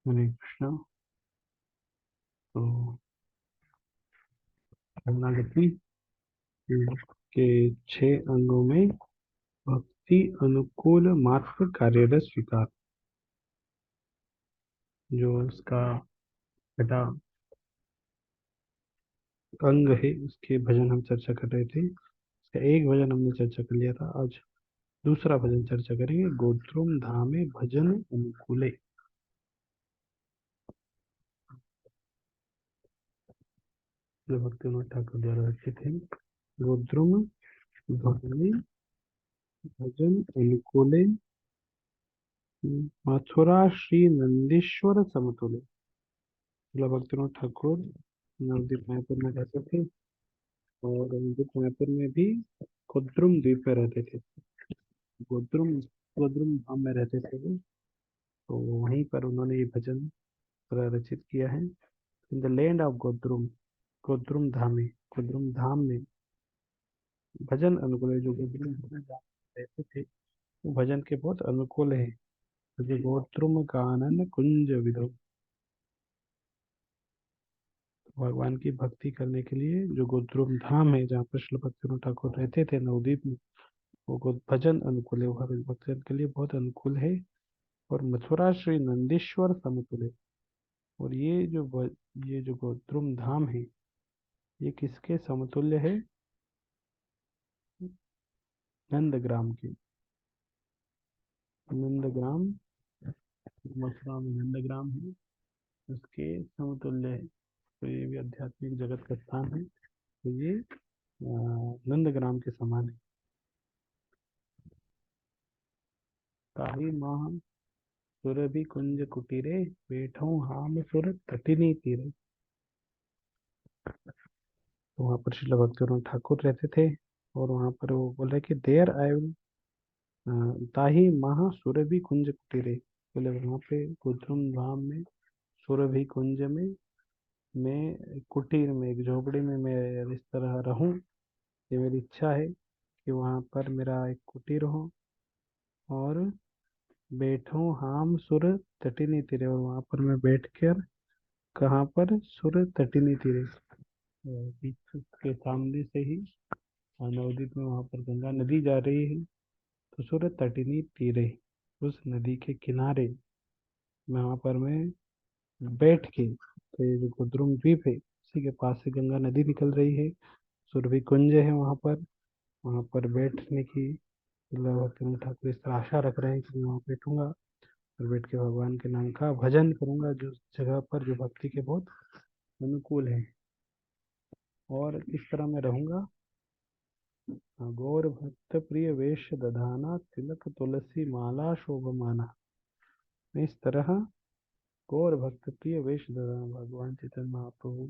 हरे कृष्णा। तो शरणागति के 6 अंगों में भक्ति अनुकूल मात्र कार्यरत स्वीकार, जो उसका छठा अंग है, उसके भजन हम चर्चा कर रहे थे। इसका एक भजन हमने चर्चा कर लिया था। आज दूसरा भजन चर्चा करेंगे। गोत्रुम धामे भजन अनुकूले, जो भक्तिविनोद ठाकुर द्वारा रचित है। गोत्रुम धामे भजन अनुकूले, मथुरा श्री नंदीश्वर समतुल्य। मतलब भक्तिविनोद ठाकुर नवदीप मायापुर में रहते थे, और नवदीप मायापुर में भी कुद्रुम द्वीप पे रहते थे। गोद्रुम गोद्रुम धाम में रहते थे वो। तो वहीं पर उन्होंने ये भजन पूरा रचित किया है। इन द लैंड ऑफ गोद्रुम, गोद्रुम धाम में, गोद्रुम धाम में भजन अनुकूल है। जो गोद्रुम धाम में रहते थे वो भजन के बहुत अनुकूल है। जो गोत्रुम कानन कुंज विदो, भगवान की भक्ति करने के लिए जो गोद्रुम धाम है, जहाँ पर श्री भक्तिविनोद ठाकुर रहते थे नवदीप में, वो भजन अनुकूल है, वो भजन के लिए बहुत अनुकूल है। और मथुरा श्री नंदीश्वर समतुल्य है। और ये जो गोद्रुम धाम है, ये किसके समतुल्य है? नंदग्राम के। नंदग्राम, मथुरा में नंदग्राम है, उसके समतुल्य है। तो ये भी आध्यात्मिक जगत का स्थान है। तो ये नंदग्राम के समान है। ताही माह सुरभि कुंज कुटीरे, बैठो हाम सुर तटिनी तीरे। तो वहाँ पर श्रील भक्तिविनोद ठाकुर रहते थे। और वहाँ पर वो बोल रहे कि देर आई विल ताही महा सुरभि कुंज कुटीरे। बोले वहाँ पे कुद्रुम धाम में सुरभि कुंज में, मैं कुटीर में, एक झोपड़ी में मैं इस तरह रहूं। ये मेरी इच्छा है कि वहाँ पर मेरा एक कुटीर हो, और बैठूं हाम सुर तटिनी तीरे, और वहाँ पर मैं बैठकर, कहाँ पर? सुर तटिनी तीरे, बीच के सामने से ही नवदीप में वहाँ पर गंगा नदी जा रही है। तो सुर तटिनी तीरे, उस नदी के किनारे वहाँ पर मैं बैठ के, तो ये जो कुद्रुम द्वीप है, उसी के पास से गंगा नदी निकल रही है। सुरभि कुंज है वहाँ पर बैठने की, मतलब भक्तिविनोद ठाकुर इस तरह आशा रख रहे हैं कि मैं वहाँ बैठूंगा और बैठ के भगवान के नाम का भजन करूंगा, जो जगह पर जो भक्ति के बहुत अनुकूल है। और इस तरह मैं रहूंगा। गौर भक्त प्रिय वेश दधाना, तिलक तुलसी माला शोभमाना। मैं इस तरह गौर भक्त प्रिय वेश दधाना, भगवान चैतन्य महाप्रभु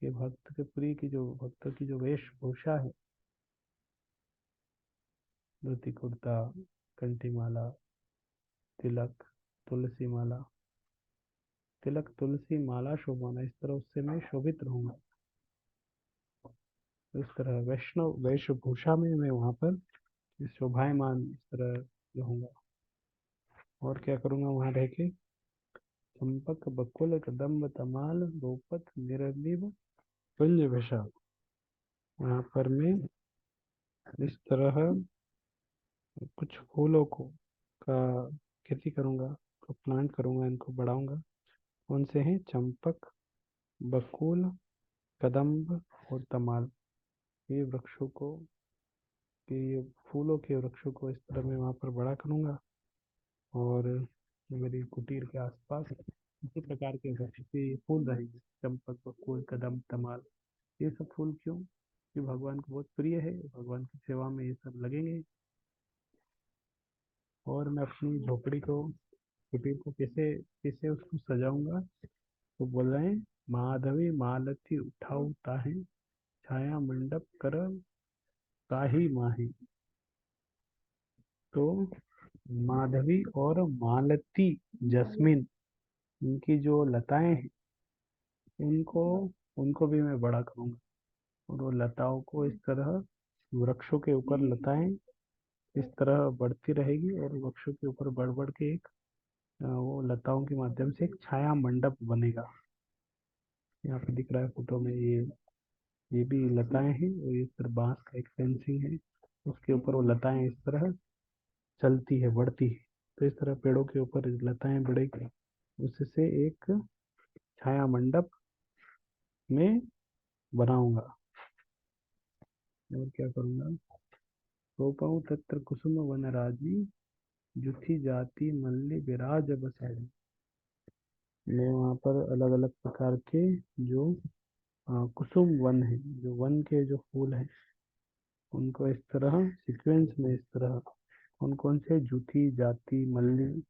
के भक्त के प्रिय की जो, भक्त की जो वेशभूषा है, धोती कुर्ता, कंठी माला, तिलक, तुलसी माला, तिलक तुलसी माला शोभाना, इस तरह उससे मैं शोभित रहूंगा। इस तरह वैष्णव वेशभूषा में मैं वहां पर इस शोभायमान इस तरह रहूंगा। और क्या करूंगा वहां रह के? चंपक बकुल कदम्ब तमाल, गोपत निरनिव कुंज विशाल। वहां पर मैं इस तरह कुछ फूलों को का खेती करूंगा, को प्लांट करूंगा, इनको बढ़ाऊंगा। कौन से हैं? चंपक, बकुल, कदम्ब और तमाल। ये वृक्षों को, ये फूलों के वृक्षों को इस तरह मैं वहाँ पर बड़ा करूंगा। और मेरी कुटीर के आसपास इसी प्रकार के वृक्ष के फूल रहेंगे, चंपक, बकुल, कदम्ब, तमाल। ये सब फूल क्यों? कि भगवान को बहुत प्रिय है, भगवान की सेवा में ये सब लगेंगे। और मैं अपनी झोपड़ी को, कुटीर को कैसे कैसे उसको सजाऊंगा? तो बोल रहे हैं, माधवी मालती उठाऊ ताहे, छाया मंडप कर ताही माही। तो माधवी और मालती, जस्मिन, इनकी जो लताएं हैं, उनको उनको भी मैं बड़ा करूंगा। और वो लताओं को इस तरह, वृक्षों के ऊपर लताएं इस तरह बढ़ती रहेगी, और वृक्षों के ऊपर बढ़ बढ़ के एक वो लताओं के माध्यम से एक छाया मंडप बनेगा। यहाँ पे दिख रहा है फोटो में, ये भी लताएं हैं और इस तरह बांस का एक फेंसिंग है, उसके ऊपर वो लताएं इस तरह चलती है, बढ़ती है। तो इस तरह पेड़ों के ऊपर लताएं बढ़ेगी, उससे एक छाया मंडप में बनाऊंगा। और क्या करूंगा, रोपाऊं तत्र कुसुम वन राजी, जुथी जाति मल्ली विराज बसाई। मैं वहाँ पर अलग अलग प्रकार के जो कुसुम वन है, जो वन के जो फूल हैं, उनको इस तरह सीक्वेंस में इस तरह कौन कौन से, जूथी जाति मल्ली,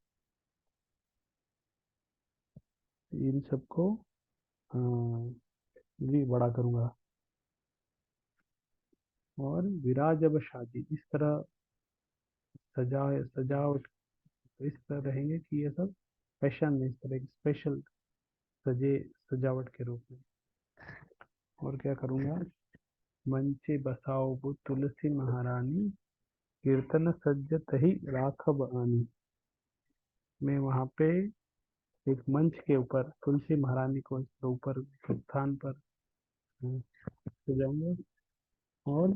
इन सबको भी बड़ा करूंगा। और विराज अब शादी, इस तरह सजावट इस तरह रहेंगे कि ये सब फैशन में इस तरह स्पेशल सजे, सजावट के रूप में। और क्या करूंगा, मंचे बसाओ वो तुलसी महारानी, कीर्तन सज्जत ही राखब आनी। मैं वहाँ पे एक मंच के ऊपर तुलसी महारानी को इस ऊपर स्थान पर सजाऊंगा। और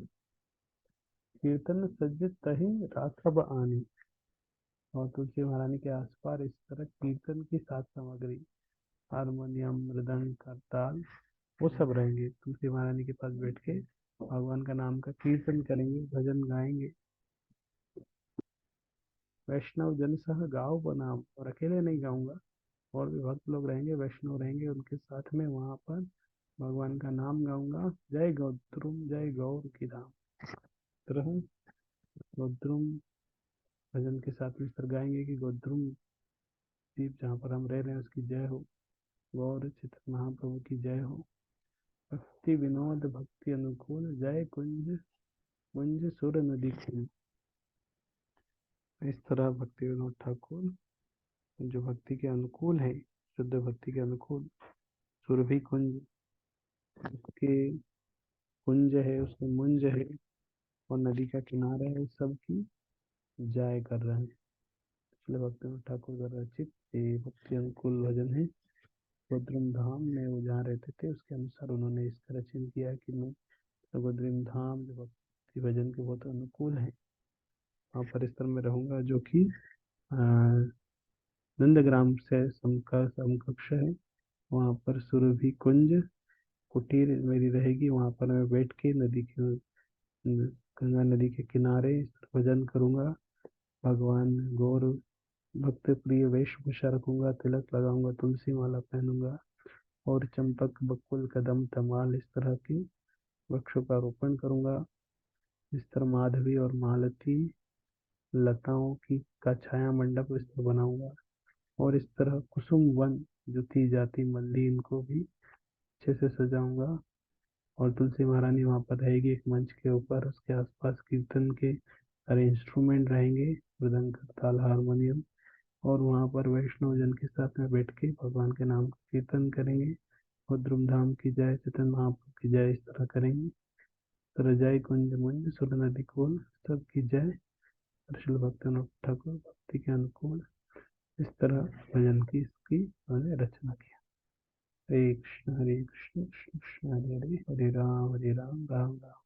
कीर्तन सज्जत ही राखब आनी, और तुलसी महारानी के आसपास इस तरह कीर्तन की सात सामग्री, हारमोनियम मृदंग करताल, वो सब रहेंगे। तुलसी महारानी के पास बैठ के भगवान का नाम का कीर्तन करेंगे, भजन गाएंगे। वैष्णव जन सह गाओ बनाम, और अकेले नहीं गाऊंगा, और भी भक्त लोग रहेंगे, वैष्णव रहेंगे, उनके साथ में वहां पर भगवान का नाम गाऊंगा। जय गौद्रुम जय गौर की धाम, तरह गौद्रुम भजन के साथ में सर गाएंगे कि गोद्रुम द्वीप जहाँ पर हम रह रहे हैं उसकी जय हो, गौर चित्र महाप्रभु की जय हो। भक्ति विनोद भक्ति अनुकूल, जय कुंज कुंज सुर नदी कुंज। इस तरह भक्ति विनोद ठाकुर जो भक्ति के अनुकूल है, शुद्ध भक्ति के अनुकूल, सुरभि कुंज के कुंज है, उसमें मुंज है, और नदी का किनारा है, उस सब की जय कर रहे हैं। इसलिए भक्ति विनोद ठाकुर द्वारा रचित ये भक्ति अनुकूल भजन है। गोद्रुम धाम में वो जहाँ रहते थे उसके अनुसार उन्होंने इसका रचन किया कि मैं तो गोद्रुम धाम जो भक्ति भजन के बहुत अनुकूल है, वहाँ पर इस तरह में रहूंगा, जो कि नंदग्राम से समकक्ष है। वहाँ पर सुरभि कुंज कुटीर मेरी रहेगी, वहाँ पर मैं बैठ के नदी के, गंगा नदी के किनारे भजन करूंगा। भगवान गौर भक्त प्रिय वेशभूषा रखूंगा, तिलक लगाऊंगा, तुलसी माला पहनूंगा, और चंपक बकुल कदम तमाल इस तरह की वृक्षों का रोपण करूंगा। इस तरह माधवी और मालती लताओं की का छाया मंडप इस तरह बनाऊंगा। और इस तरह कुसुम वन जो थी जाति मल्ली, इनको भी अच्छे से सजाऊंगा। और तुलसी महारानी वहाँ पर रहेगी एक मंच के ऊपर, उसके आसपास कीर्तन के सारे इंस्ट्रूमेंट रहेंगे, मृदंग करताल हारमोनियम। और वहाँ पर वैष्णव जन के साथ में बैठ के भगवान के नाम का कीर्तन करेंगे, और धूमधाम की जय, चैतन्य महाप्रभु की जय, इस तरह करेंगे। तरह जय कुंज मुंज सुर नदी कोल, सबकी जय। श्रील भक्तन ठाकुर भक्ति के अनुकूल इस तरह भजन की इसकी उन्होंने रचना की। हरे कृष्ण कृष्ण कृष्ण हरे हरे, हरे राम राम राम।